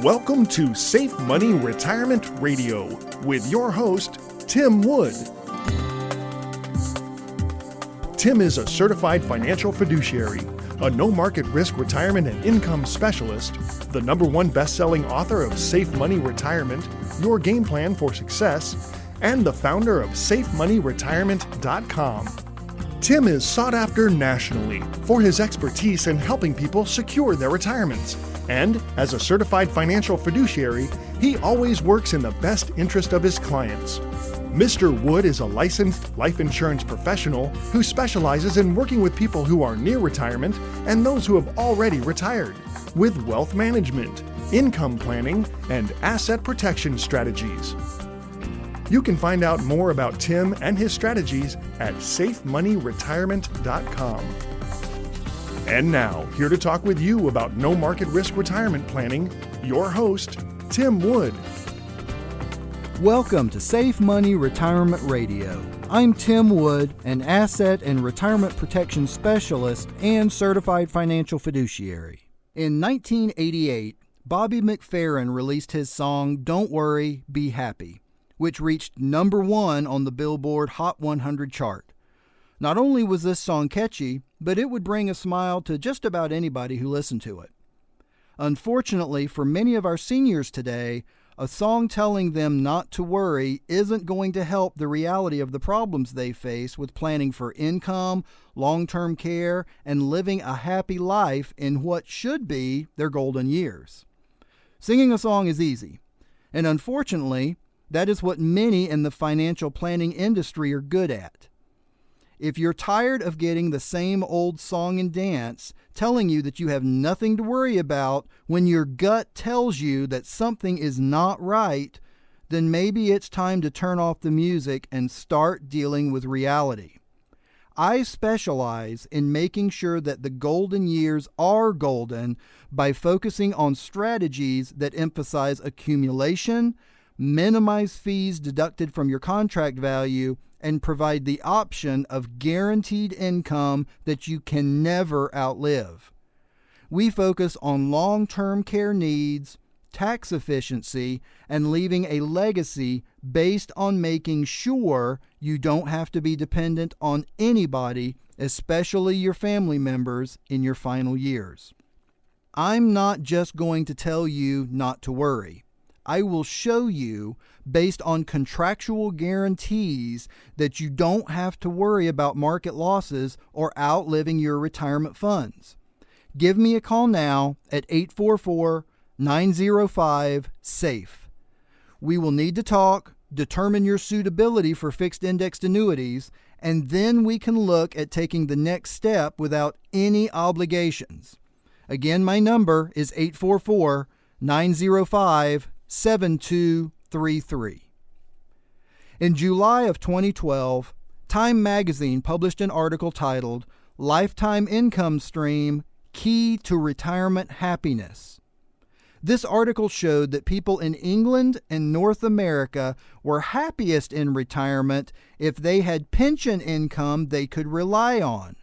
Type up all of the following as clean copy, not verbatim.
Welcome to Safe Money Retirement Radio with your host, Tim Wood. Tim is a certified financial fiduciary, a no-market risk retirement and income specialist, the #1 best-selling author of Safe Money Retirement, Your Game Plan for Success, and the founder of SafeMoneyRetirement.com. Tim is sought after nationally for his expertise in helping people secure their retirements. And as a certified financial fiduciary, he always works in the best interest of his clients. Mr. Wood is a licensed life insurance professional who specializes in working with people who are near retirement and those who have already retired with wealth management, income planning, and asset protection strategies. You can find out more about Tim and his strategies at SafeMoneyRetirement.com. And now, here to talk with you about no market risk retirement planning, your host, Tim Wood. Welcome to Safe Money Retirement Radio. I'm Tim Wood, an asset and retirement protection specialist and certified financial fiduciary. In 1988, Bobby McFerrin released his song, Don't Worry, Be Happy, which reached #1 on the Billboard Hot 100 chart. Not only was this song catchy, but it would bring a smile to just about anybody who listened to it. Unfortunately, for many of our seniors today, a song telling them not to worry isn't going to help the reality of the problems they face with planning for income, long-term care, and living a happy life in what should be their golden years. Singing a song is easy, and unfortunately, that is what many in the financial planning industry are good at. If you're tired of getting the same old song and dance telling you that you have nothing to worry about when your gut tells you that something is not right, then maybe it's time to turn off the music and start dealing with reality. I specialize in making sure that the golden years are golden by focusing on strategies that emphasize accumulation, minimize fees deducted from your contract value, and provide the option of guaranteed income that you can never outlive. We focus on long-term care needs, tax efficiency, and leaving a legacy based on making sure you don't have to be dependent on anybody, especially your family members, in your final years. I'm not just going to tell you not to worry. I will show you, based on contractual guarantees, that you don't have to worry about market losses or outliving your retirement funds. Give me a call now at 844-905-SAFE. We will need to talk, determine your suitability for fixed indexed annuities, and then we can look at taking the next step without any obligations. Again, my number is 844-905-7233. In July of 2012, Time magazine published an article titled Lifetime Income Stream, Key to Retirement Happiness. This article showed that people in England and North America were happiest in retirement if they had pension income they could rely on.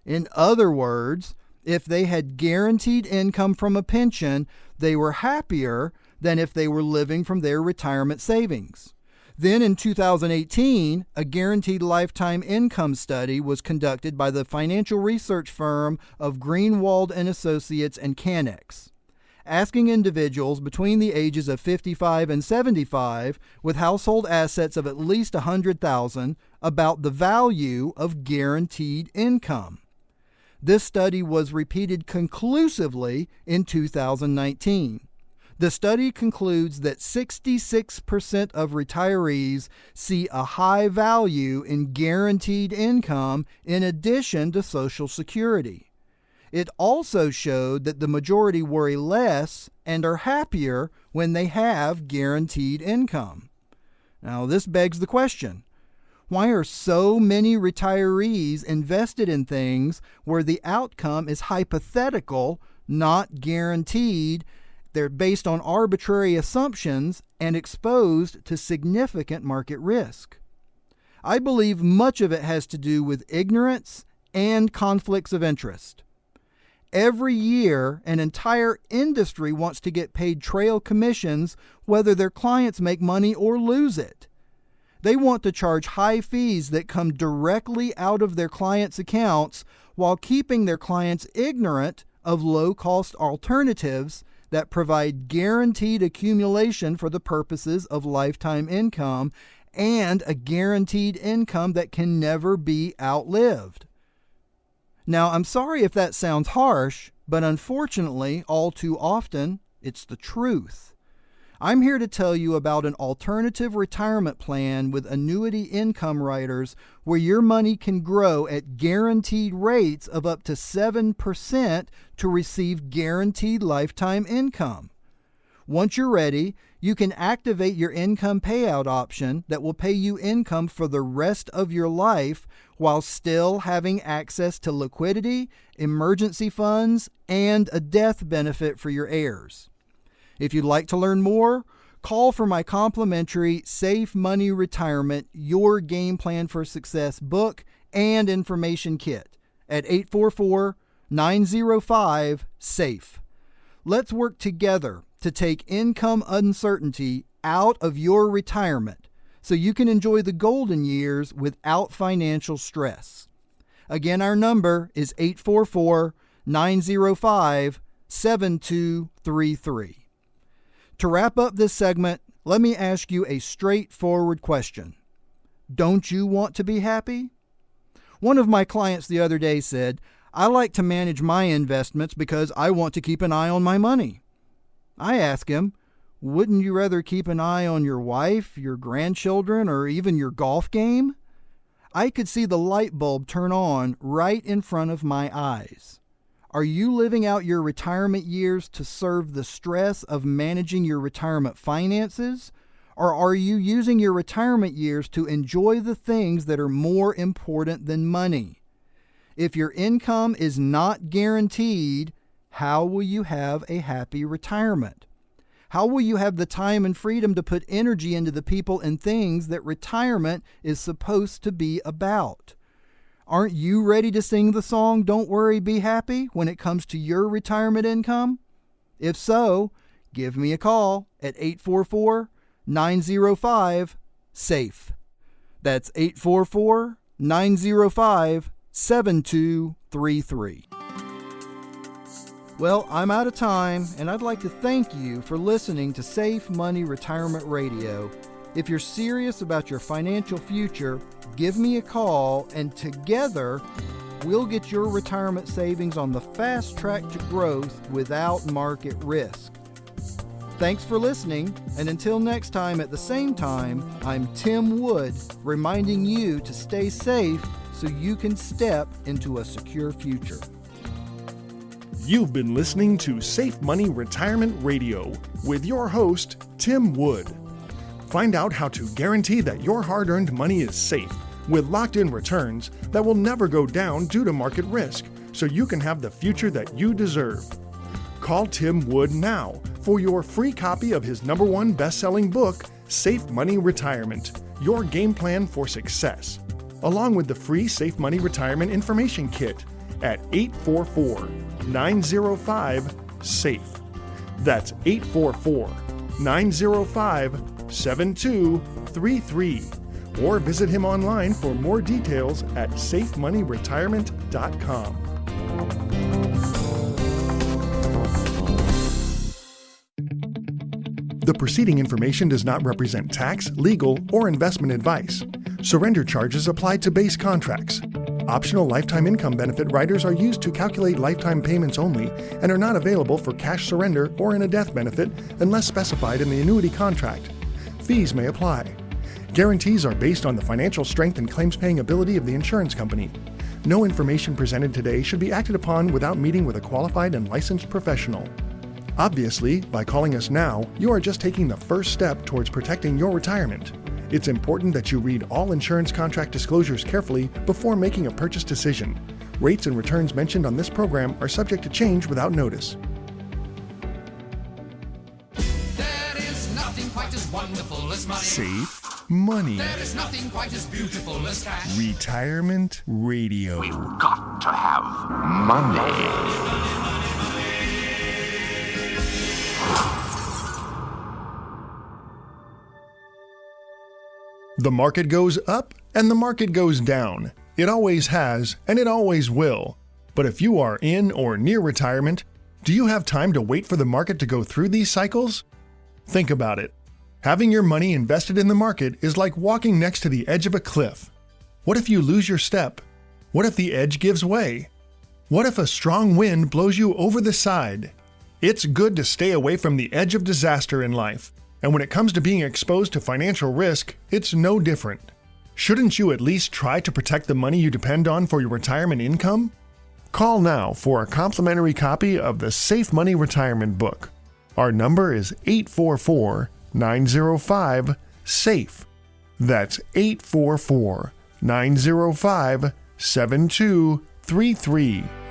In other words, if they had guaranteed income from a pension, they were happier than if they were living from their retirement savings. Then in 2018, a guaranteed lifetime income study was conducted by the financial research firm of Greenwald and Associates and Canex, asking individuals between the ages of 55 and 75 with household assets of at least $100,000 about the value of guaranteed income. This study was repeated conclusively in 2019. The study concludes that 66% of retirees see a high value in guaranteed income in addition to Social Security. It also showed that the majority worry less and are happier when they have guaranteed income. Now, this begs the question, why are so many retirees invested in things where the outcome is hypothetical, not guaranteed? They're based on arbitrary assumptions and exposed to significant market risk. I believe much of it has to do with ignorance and conflicts of interest. Every year, an entire industry wants to get paid trail commissions whether their clients make money or lose it. They want to charge high fees that come directly out of their clients' accounts while keeping their clients ignorant of low-cost alternatives that provide guaranteed accumulation for the purposes of lifetime income and a guaranteed income that can never be outlived. Now, I'm sorry if that sounds harsh, but unfortunately, all too often, it's the truth. I'm here to tell you about an alternative retirement plan with annuity income riders where your money can grow at guaranteed rates of up to 7% to receive guaranteed lifetime income. Once you're ready, you can activate your income payout option that will pay you income for the rest of your life while still having access to liquidity, emergency funds, and a death benefit for your heirs. If you'd like to learn more, call for my complimentary Safe Money Retirement Your Game Plan for Success book and information kit at 844-905-SAFE. Let's work together to take income uncertainty out of your retirement so you can enjoy the golden years without financial stress. Again, our number is 844-905-7233. To wrap up this segment, let me ask you a straightforward question. Don't you want to be happy? One of my clients the other day said, I like to manage my investments because I want to keep an eye on my money. I asked him, wouldn't you rather keep an eye on your wife, your grandchildren, or even your golf game? I could see the light bulb turn on right in front of my eyes. Are you living out your retirement years to serve the stress of managing your retirement finances? Or are you using your retirement years to enjoy the things that are more important than money? If your income is not guaranteed, how will you have a happy retirement? How will you have the time and freedom to put energy into the people and things that retirement is supposed to be about? Aren't you ready to sing the song, Don't Worry, Be Happy, when it comes to your retirement income? If so, give me a call at 844-905-SAFE. That's 844-905-7233. Well, I'm out of time, and I'd like to thank you for listening to Safe Money Retirement Radio. If you're serious about your financial future, give me a call, and together we'll get your retirement savings on the fast track to growth without market risk. Thanks for listening, and until next time at the same time, I'm Tim Wood, reminding you to stay safe so you can step into a secure future. You've been listening to Safe Money Retirement Radio with your host, Tim Wood. Find out how to guarantee that your hard-earned money is safe with locked-in returns that will never go down due to market risk, so you can have the future that you deserve. Call Tim Wood now for your free copy of his #1 best-selling book, Safe Money Retirement, Your Game Plan for Success, along with the free Safe Money Retirement Information Kit at 844-905-SAFE. That's 844-905-7233. Or visit him online for more details at safemoneyretirement.com. The preceding information does not represent tax, legal, or investment advice. Surrender charges apply to base contracts. Optional lifetime income benefit riders are used to calculate lifetime payments only and are not available for cash surrender or in a death benefit unless specified in the annuity contract. Fees may apply. Guarantees are based on the financial strength and claims-paying ability of the insurance company. No information presented today should be acted upon without meeting with a qualified and licensed professional. Obviously, by calling us now, you are just taking the first step towards protecting your retirement. It's important that you read all insurance contract disclosures carefully before making a purchase decision. Rates and returns mentioned on this program are subject to change without notice. There is nothing quite as wonderful as money. Safe money. There is nothing quite as beautiful as cash. Retirement Radio. We've got to have money. The market goes up and the market goes down. It always has and it always will. But if you are in or near retirement, do you have time to wait for the market to go through these cycles? Think about it. Having your money invested in the market is like walking next to the edge of a cliff. What if you lose your step? What if the edge gives way? What if a strong wind blows you over the side? It's good to stay away from the edge of disaster in life. And when it comes to being exposed to financial risk, it's no different. Shouldn't you at least try to protect the money you depend on for your retirement income? Call now for a complimentary copy of the Safe Money Retirement Book. Our number is 844-905-SAFE. That's 844-905-7233.